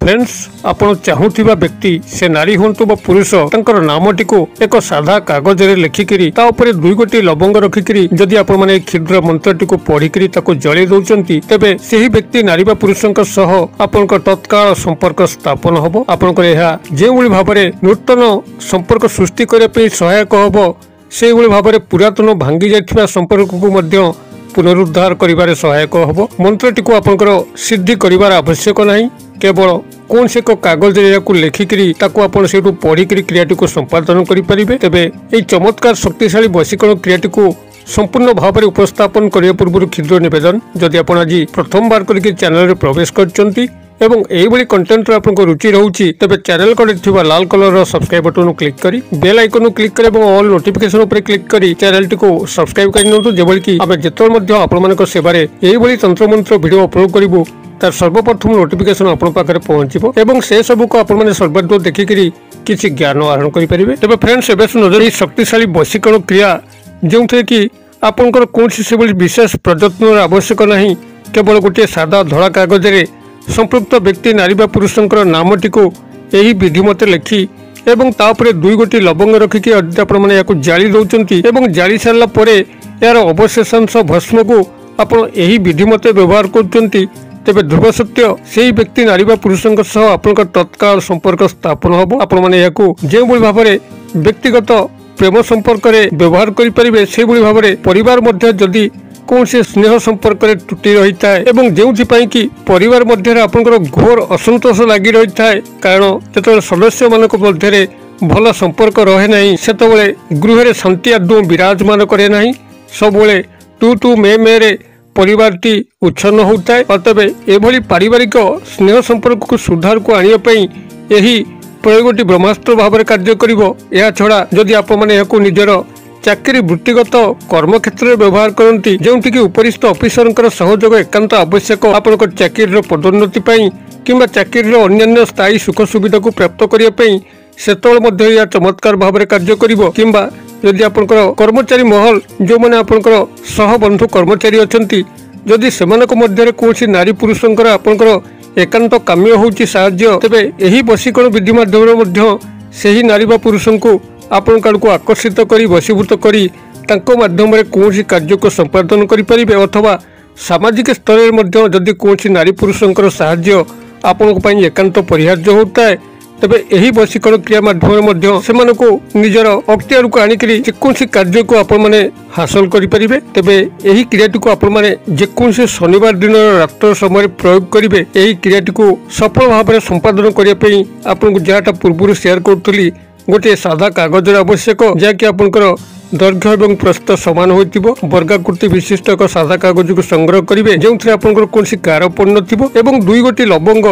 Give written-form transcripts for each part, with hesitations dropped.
Friends आपण चाहूथिबा व्यक्ति से नारी हुंतु बा पुरुष तांकर नामटी को एक साधा कागज रे लिखिकरी ता ऊपर दुई गोटी लवंग रखिकरी जदि आपण माने क्षुद्र मंत्रटी को पढ़िकरी ताको जळै दउचंती तेबे सेही व्यक्ति नारी बा पुरुषक सह आपनकर तत्काल संपर्क स्थापन हबो। आपनकर एहा जेउली भाबरे नूतन संपर्क सृष्टि करे पे सहायक हबो सेउली भाबरे पुरातन भांगी जायथिबा संपर्क को मध्य पुनरुद्धार करिबारे सहायक हबो। मंत्रटी को आपनकर सिद्धि करिबार आवश्यक नाही, केवल कौन से कागज लिखिकी आपण से पढ़िकी क्रियाटी को संपादन करें। तेबे ये चमत्कार शक्तिशाली वशीकरण क्रियाटी को संपूर्ण भाव में उपस्थापन करने पूर्व क्षुद्र निवेदन, जदि आप आज प्रथम बार करके चैनल रे प्रवेश करछंती एवं एही कंटेंट आपको रुचि रहउची तेबे चैनल कड़े थिबा लाल कलर सब्सक्राइब बटन क्लिक करी बेल आइकन क्लिक करी एवं ऑल नोटिफिकेशन ऊपर क्लिक करी चैनल टी को सब्सक्राइब कर नियंतु, जेबल कि आमे जेतल मध्ये आपण मानक सेबारे एही तंत्र मंत्र वीडियो अपलोड करिवु तार सर्वप्रथम नोटिफिकेशन आपण पाखरे पहुंचबो एवं से सब को आपण माने सर्वदूर देखिकरी किछि ज्ञान आहरण करि परिबे। तेबे फ्रेंड्स एबे नजर ई शक्तिशाली वशीकरण क्रिया जेउथे कि आपनकर कोनसी सेबली विशेष प्रयत्न आवश्यक नाही, केवल गोटे सादा धड़ा कागज रे संपृक्त व्यक्ति नारी बा पुरुषंकर नामटी को यही विधि मत लिखि एवं तापरे दुई गोटी लवंग रखिकी आपण माने याको जाली दउचंती एवं जाली सारला परे यार अवशेषांश भस्म को आपण यही विधि मत व्यवहार करचंती तेबे ध्रुव सत्य सेही व्यक्ति नारी बा पुरुषंक सह आपनकर तत्काल संपर्क स्थापन हबो। आपण माने याको जे बळी भाबरे व्यक्तिगत प्रेम संपर्क रे व्यवहार करि परिबे से बळी भाबरे परिवार मध्य जदि कौन से स्नेह संपर्क रे टूटी रही था एवं जेउथि पई कि परिवार मध्य आपनकर घोर असंतोष लागि रही था, कारण जतबे सदस्य मानक मध्य रे भल संपर्क रहे नहीं सेतबेले गृह रे शांति आदौ विराजमान करे नहीं, सबबेले तू तू मे रे परिवारटी उच्छन्न होता है। अतबे एभली पारिवारिक स्नेह संपर्क को सुधार को आनिया पई एही प्रयोगटी ब्रह्मास्त्र भाव में कार्य करिवो। या छड़ा जदि आप माने याको निजर चाकरी वृत्तिगत कर्म क्षेत्र में व्यवहार करती जोंथि कि उपरिस्थ ऑफिसर सहयोग एकांत आवश्यक आपनकर चाकरी पदोन्नति पई किंबा चाकरी अन्य स्थायी सुख सुविधा को प्राप्त करिया पई सेतबेले मध्य या चमत्कार भाव में कार्य करिवो। किंबा जदि आपनकर कर्मचारी महल जो माने आपनकर सहबंधु कर्मचारी अछंती जदि सेमानक मध्य कोनसी नारी पुरुषंकर आपनकर एकांत काम्य होउची साहाय्य, तेबे एही वशीकरण विधि माध्यम मध्य सेही नारी बा पुरुषंको आपण को आकर्षित करी वशीभूत करी तांको माध्यम रे कोनसी कार्य को संपादन करि परिबे अथवा सामाजिक स्तर रे मध्य जदि कोनसी नारी पुरुषंकर साहाय्य आपण पई एकांत परिहार्य होता है, तेबे एही वशीकरण क्रिया माध्यम मध्य सेमानको निजर अख्तियार को आनिकरी जेकोनसी कार्य को आपण माने हासिल करि परिबे। तेबे एही क्रियाटी को आपण माने जेकोनसी शनिवार दिन रात्र समय प्रयोग करिवे। एही क्रियाटी को सफल भाव में संपादन करिया पई आपनको जाटा पूर्व शेयर करतली गोटे साधा कागज आवश्यक जहाँकि आपनकर दैर्घ्य एवं प्रस्थ सामान होइतिबो। वर्गाकृति विशिष्ट एक साधा कागज को संग्रह करिवे जोंथि आपनकर कोनसी कारपण नथिबो एवं दुई गोटी लवंग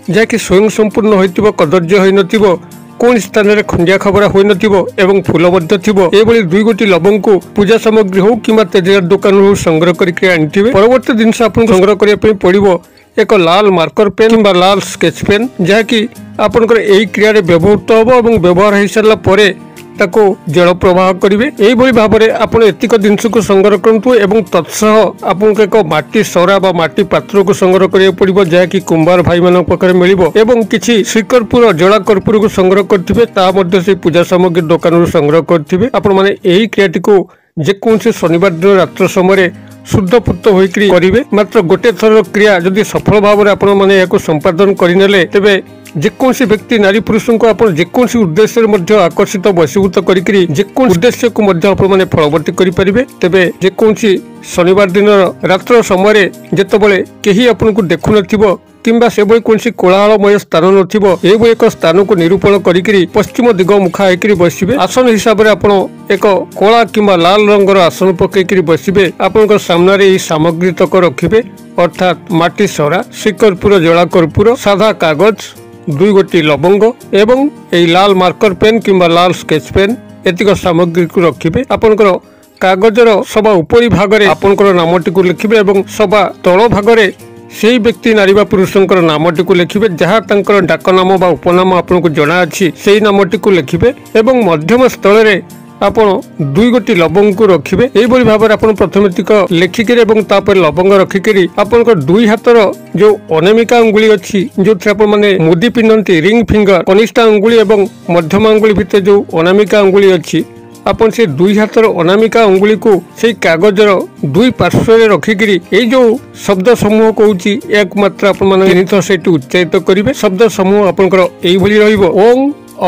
जहाँकि स्वयं संपूर्ण होइतिबो, कदर्य होई नथिबो, कोन स्थान रे खंडिया खबरा होई नथिबो एवं फूल मध्य थिबो। एभली दुई गोटी लवंग को पूजा सामग्री हो किंबा तेजरात दुकान हो संग्रह करके आनिथिबे। परवर्ती दिन से आपन संग्रह करिया पई पड़िबो एक लाल मार्कर पेन किंबा लाल स्केच पेन जहाँकि आपनकर एही क्रिया रे व्यवहृत हबो एवं व्यवहार हो सारला परे ताको जल प्रवाह करिवे। एही भली भाबरे आपण एतिक जिनिस को संग्रह करंतु एवं तत्सह आपनको एक माटी सरा बा माटी पात्र को संग्रह करिया पड़िबो जहाँकि कुंभार भाई मान पाखरे मिलिबो एवं किछि श्रीकर्पूर जला कर्पूर को संग्रह करथिबे ता मध्ये से पूजा सामग्री दुकान रो संग्रह करथिबे। आपण माने एही क्रियाटी को जेकोनसी शनिवार दिन रात्र समय शुद्ध पुत होइकरी करिवे। मात्र गोटे थर क्रिया जदि सफल भाव में आपण माने याको संपादन करिनेले तेबे जेकोनसी व्यक्ति नारी पुरुष को आपण जेकोनसी उद्देश्य रे मध्य आकर्षित वशीभूत करिकरी जेकोनसी उद्देश्य को मध्य आपण माने फलवर्ती करि परिबे। तेबे जेकोनसी शनिवार दिन रात्र समय जेतबेले केही आपण को देखु नथिबो किंबा सेबई कोनसी कोलाहलमय स्थान नथिबो एबो एक स्थान को निरूपण करिकरी पश्चिम दिग मुखा हेकरी बसिबे। आसन हिसाब रे आपण एक कोला किंबा लाल रंगर आसन पकेकरी बसिबे। आपनकर सामने रे ई सामग्री तक रखिबे, अर्थात माटी सरा, श्रीकर्पूर जला कर्पूर, साधा कागज, दुई गोटी लवंग एवं एई लाल मार्कर पेन किंबा लाल स्केच पेन एतिक सामग्री को रखिबे। आपनकर कागजर सभा उपरी भाग रे आपनकर नामटी को लिखिबे एवं सभा तळ भाग रे सेही व्यक्ति नारी बा पुरुषंकर नामटी को लिखिबे जहाँ डाक नाम बा उपनाम आपको जना अच्छी सेही नामटी को लिखिबे एवं मध्यम स्थल रे ଆପଣ 2 ଗୋଟି ଲବଙ୍ଗ को रखिबे एबोली भाबरे आपण प्रथमे तिक लेखिकरी एवं तापर लवंग रखिकरी आपनकर 2 हातर जो अनामिका अंगुली अछि जो आपण माने मुदी पिनंती रिंग फिंगर कनिष्ठ अंगुली एवं मध्यम अंगुली भितर जो अनामिका अंगुली अछि आपण से 2 हातर अनामिका अंगुली को से कागजर 2 पार्श्व रे रखिकरी ए जो शब्द समूह कहउची एकमात्र आपण माने निहित सेटु उच्चारित करिवे शब्द समूह आपनकर एई भली रहिबो ओं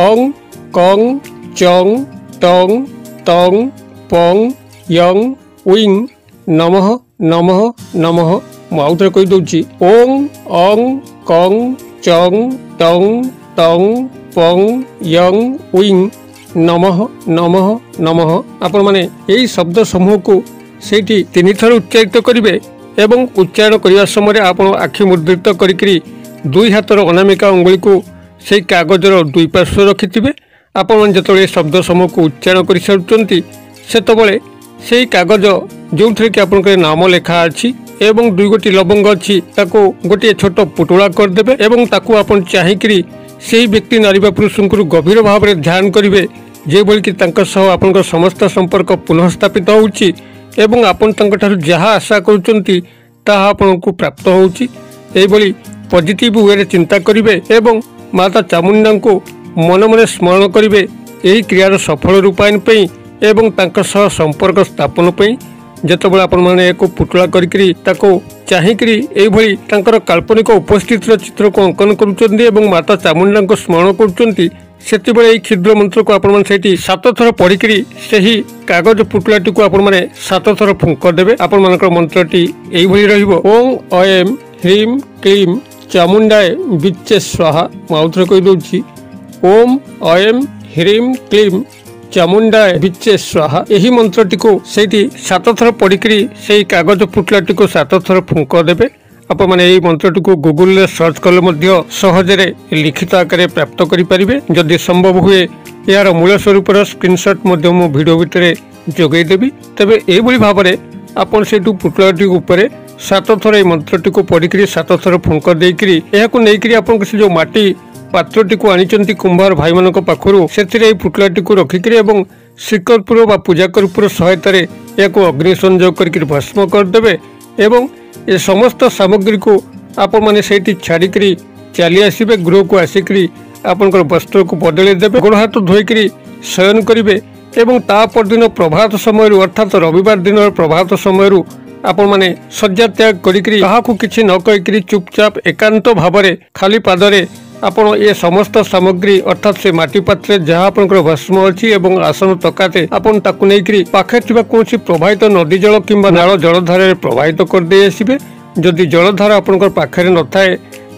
अं कं चं टंग टंग पंग यंग उइंग नमः नमः नमः माउथरे कहि दउची ओं अं कं चंग टंग टंग पंग यंग उइंग नमः नमः नमः आपण माने एई शब्द समूह को सेठी 3 थर उच्चारित करिवे एवं उच्चारण करिया समय आपण आखि मुद्रित करिकरी 2 हातर अनामिका अंगुली को सेई कागजर 2 पार्श्व रखिथिबे आपण जतले शब्द समूह को उच्चारण कर सारुचंती सेतबळे सेई कागज जोथरे कि आपन के नाम लेखा अछि एवं 2 गोटी लवंग अछि ताको गोटे छोट पुटुळा कर देबे एवं ताको आपण चाहिकरी सेई व्यक्ति नारी बा पुरुषंकु गभीर भाव रे ध्यान करिवे जे बोल कि तांका सह आपनका समस्त संपर्क पुनः स्थापित होउची एवं आपण तांका थारु जहा आशा करूचंती ताहा आपनकु प्राप्त होउची एई बोली पॉजिटिव वे रे चिंता करिवे एवं माता चामुंडा को मन मन स्मरण करिवे एही क्रियार सफल रूपायन पई एवं तांका सह संपर्क स्थापन पई जेतबेला आपण माने एको पुटुळा करिकरी ताको चाहिकरी एई भली तांकर काल्पनिक उपस्थितिर चित्र को अंकन करूचंती एवं माता चामुंडा को स्मरण करूचंती सेति बेले एई क्षुद्र मंत्र को आपण माने सेठी 7 थर पढिकरी सेही कागज पुटुळाटी को आपण माने 7 थर फुंक देबे आपण मानकर मंत्रटी एई भली रहिबो ओम अयम ह्रीम क्लीम चामुंडाय विच्चे स्वाहा माउथरे कहि दउची ओम अयम ह्रीम क्लीम चामुंडाय विच्चे स्वाहा एही मंत्रटी को सेठी 7 थर पढिकरी सेही कागज पुटलाटी को 7 थर फुंक देबे आप माने एही मंत्रटी को गूगल रे सर्च कले मध्य सहज रे लिखित आकार प्राप्त करि परिबे जदि संभव हुए यार मूल स्वरूप स्क्रीनशॉट मध्य मो वीडियो भितरे जोगै देबी तबे एही भली भाबरे आपण सेटु पुटलाटी ऊपर 7 थर ए मंत्रटी को पढिकरी 7 थर फुंक देकरी एहा को नेकरी आपण से जो माटी पात्रटी को आनिचंती कुंभार भाई मानक पाखरु सेथिरे पुटलाटी को रखिकरी एवं श्रीकरपुर बा पूजाकरपुर सहायता रे याको अग्नि संयोग करके भस्म कर देबे एवं ए समस्त सामग्री को आपण माने सेठी छाड़िकरी चली आसीबे गृह को आसिकरी आपनकर वस्त्र को बदले देबे गोड़ हाथ धोइकरी शयन करिवे एवं ता परदिन प्रभात समय अर्थात रविवार दिन प्रभात समय आपण माने शଯ୍ୟା त्याग करिकरी काहाकू किछि न कहिकरी चुपचाप एकांत भावरे खाली पादरे आपण ए समस्त सामग्री अर्थात से माटी पात्रे जहाँ आपनकर भस्म अछि एवं आसन तकाते आपण ताकू नेकरी पाखे थिबा कोनसी प्रवाहित नदी जल किंबा नाଳ जलधार रे प्रवाहित कर दे आसीबे जदि जलधार आपनकर पाखे न थाए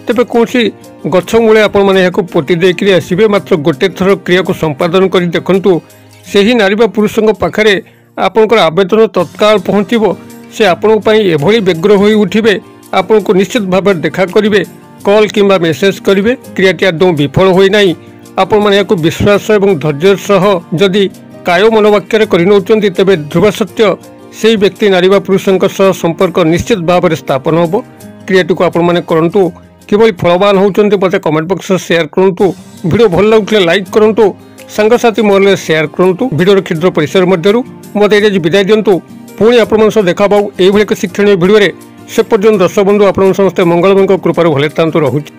तेबे कोनसी गछ मूले आपण माने याको पोटी देकरी आसीबे मात्र गोटे थर क्रिया को संपादन करी देखंतु सेही नारी बा पुरुषंक पाखरे आपनकर आवेदन तत्काल पहुंचिबो से आपण पई एभली व्यग्र होई उठिबे आपण को निश्चित भाव देखा करिवे कॉल किंबा मेसेज करिवे क्रियाटी आदौ विफल होई नाही आपण माने याको विश्वास एवं धैर्य सह जदि काय मनोवाक्य करि नउचंती तबे ध्रुव सत्य सेही व्यक्ति नारी बा पुरुषंक सह संपर्क निश्चित भाव स्थापन होबो क्रियाटी को आपण माने करंतु किबोली फलवान होउचंती मते कमेंट बॉक्स शेयर करंतु वीडियो भल लागले लाइक करंतु संगसाथी मोरले शेयर करंतु वीडियो क्षुद्र परिसर मध्यरु मते एजे विदाय दियंतु पुणी आपण सह देखा पाऊ एई भली एक शिक्षणीय वीडियो रे से पर्यंत दर्शक बंधु आपण समस्त मंगलमय कृपार भले तांतु रहूछि।